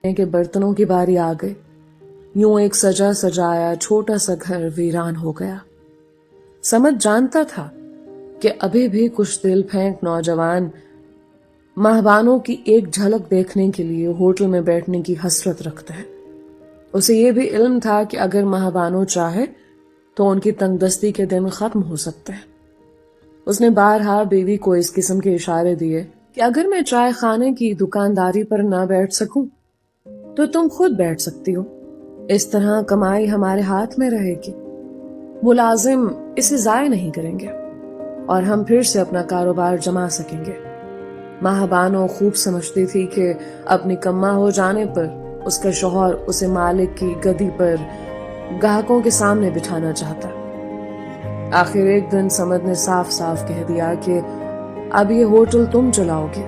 के बर्तनों की बारी आ गई। यूं एक सजा सजाया छोटा सा घर वीरान हो गया। समद जानता था कि अभी भी कुछ दिल फेंक नौजवान महबानों की एक झलक देखने के लिए होटल में बैठने की हसरत रखते हैं। उसे ये भी इल्म था कि अगर महबानों चाहे तो उनकी तंगदस्ती के दिन खत्म हो सकते हैं। उसने बारहा बीवी को इस किस्म के इशारे दिए कि अगर मैं चाय खाने की दुकानदारी पर ना बैठ सकूं तो तुम खुद बैठ सकती हो। इस तरह कमाई हमारे हाथ में रहेगी, मुलाजिम इसे जाय नहीं करेंगे और हम फिर से अपना कारोबार जमा सकेंगे। महबानो खूब समझती थी कि अपनी कम्मा हो जाने पर उसका शौहर उसे मालिक की गद्दी पर ग्राहकों के सामने बिठाना चाहता। आखिर एक दिन समद ने साफ साफ कह दिया कि अब ये होटल तुम चलाओगे,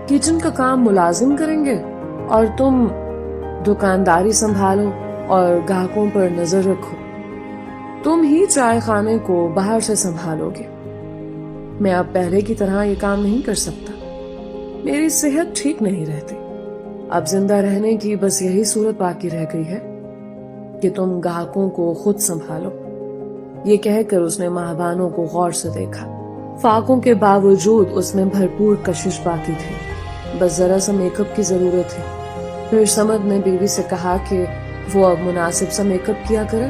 किचन का काम मुलाजिम करेंगे और तुम दुकानदारी संभालो और ग्राहकों पर नजर रखो। तुम ही चाय खाने को बाहर से संभालोगे। मैं अब पहले की तरह ये काम नहीं कर सकता। मेरी सेहत ठीक नहीं रहती। अब जिंदा रहने की बस यही सूरत बाकी रह गई है कि तुम ग्राहकों को खुद संभालो। ये कहकर उसने महबानों को गौर से देखा। फाकों के बावजूद उसमें भरपूर कशिश बाकी थी, बस जरा सा मेकअप की जरूरत थी। फिर समद ने बीवी से कहा कि वो अब मुनासिब सा मेकअप किया करे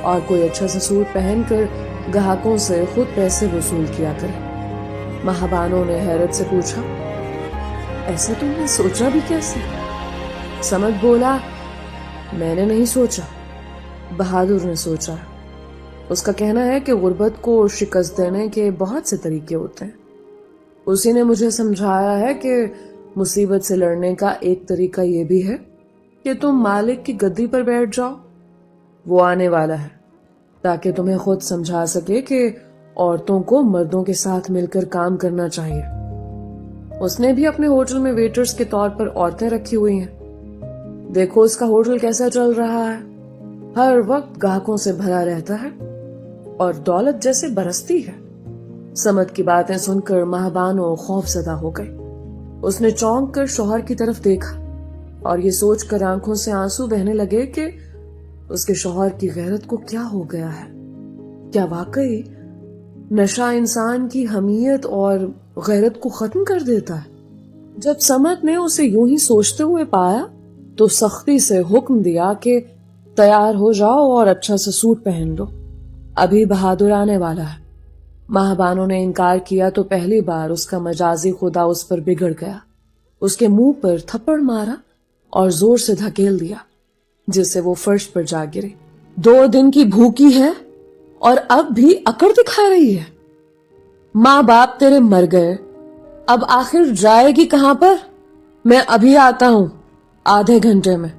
और कोई अच्छा सा सूट पहनकर ग्राहकों से खुद पैसे वसूल किया करे। महबानों ने हैरत से पूछा, ऐसा तुमने सोचा भी कैसे? समद बोला, मैंने नहीं सोचा, बहादुर ने सोचा। उसका कहना है कि गुर्बत को शिकस्त देने के बहुत से तरीके होते हैं। उसी ने मुझे समझाया है कि मुसीबत से लड़ने का एक तरीका ये भी है कि तुम मालिक की गद्दी पर बैठ जाओ। वो आने वाला है ताकि तुम्हें खुद समझा सके कि औरतों को मर्दों के साथ मिलकर काम करना चाहिए। उसने भी अपने होटल में वेटर्स के तौर पर औरतें रखी हुई हैं। देखो उसका होटल कैसा चल रहा है, हर वक्त ग्राहकों से भरा रहता है और दौलत जैसे बरसती है। समद की बातें सुनकर महबानो खौफजदा हो गई। उसने चौंक कर शौहर की तरफ देखा और ये सोचकर आंखों से आंसू बहने लगे कि उसके शौहर की गैरत को क्या हो गया है। क्या वाकई नशा इंसान की हमीयत और गैरत को खत्म कर देता है? जब समद ने उसे यूं ही सोचते हुए पाया तो सख्ती से हुक्म दिया कि तैयार हो जाओ और अच्छा सा सूट पहन लो, अभी बहादुर आने वाला है। महबानों ने इनकार किया तो पहली बार उसका मजाजी खुदा उस पर बिगड़ गया। उसके मुंह पर थप्पड़ मारा और जोर से धकेल दिया, जिससे वो फर्श पर जा गिरी। 2 दिन की भूखी है और अब भी अकड़ दिखा रही है। माँ बाप तेरे मर गए, अब आखिर जाएगी कहां पर? मैं अभी आता हूं, आधे घंटे में।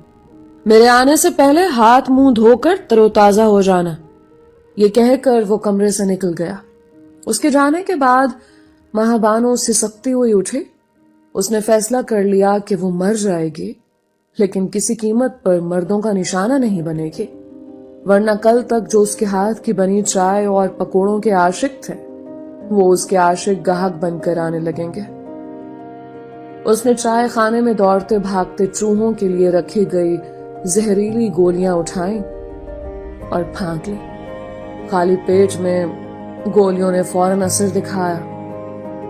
मेरे आने से पहले हाथ मुंह धोकर तरोताजा हो जाना। ये कहकर वो कमरे से निकल गया। उसके जाने के बाद महबानो सिसकती हुई उठी। उसने फैसला कर लिया कि वो मर जाएगी, लेकिन किसी कीमत पर मर्दों का निशाना नहीं बनेगी, वरना कल तक जो उसके हाथ की बनी चाय और पकोड़ों के आशिक थे वो उसके आशिक गाहक बनकर आने लगेंगे। उसने चाय खाने में दौड़ते भागते चूहों के लिए रखी गई जहरीली गोलियां उठाई और फांक ली। खाली पेट में गोलियों ने फौरन असर दिखाया।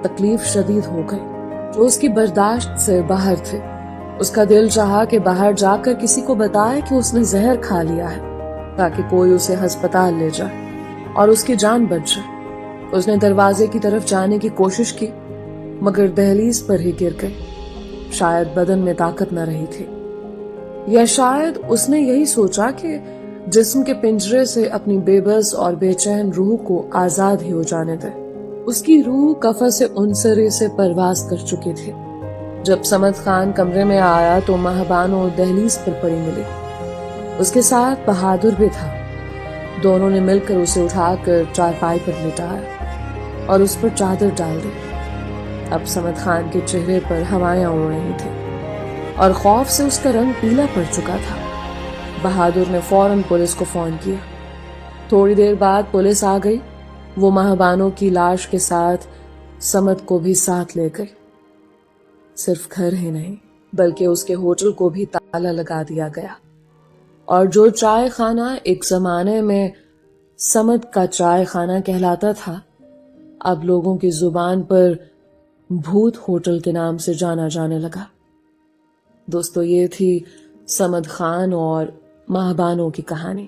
तकलीफ शदीद हो गई जो उसकी बर्दाश्त से बाहर थे। उसका दिल चाहा कि बाहर जाकर किसी को बताए कि उसने जहर खा लिया है, ताकि कोई उसे अस्पताल ले जाए और उसकी जान बच जाए। उसने दरवाजे की तरफ जाने की कोशिश की, मगर दहलीज पर ही गिर गई। शायद बदन में ताकत न रही थी, या शायद उसने यही सोचा कि जिस्म के पिंजरे से अपनी बेबस और बेचैन रूह को आजाद ही हो जाने दे। उसकी रूह कफस से उनसरी से परवास कर चुकी थी। जब समद खान कमरे में आया तो महबानो दहलीज पर पड़ी मिली। उसके साथ बहादुर भी था। दोनों ने मिलकर उसे उठाकर चारपाई पर लिटाया और उस पर चादर डाल दी। अब समद खान के चेहरे पर हवाएं उड़ रही थी और खौफ से उसका रंग पीला पड़ चुका था। बहादुर ने फौरन पुलिस को फोन किया। थोड़ी देर बाद पुलिस आ गई। वो महबानों की लाश के साथ समद को भी साथ ले गई। सिर्फ घर ही नहीं, بلکہ اس کے ہوٹل کو بھی تالا لگا دیا گیا، اور جو چائے خانہ ایک زمانے میں سمد کا چائے خانہ کہلاتا تھا، اب لوگوں کی زبان پر بھوت ہوٹل کے نام سے جانا جانے لگا۔ دوستو، یہ تھی سمد خان اور ماہبانوں کی کہانی۔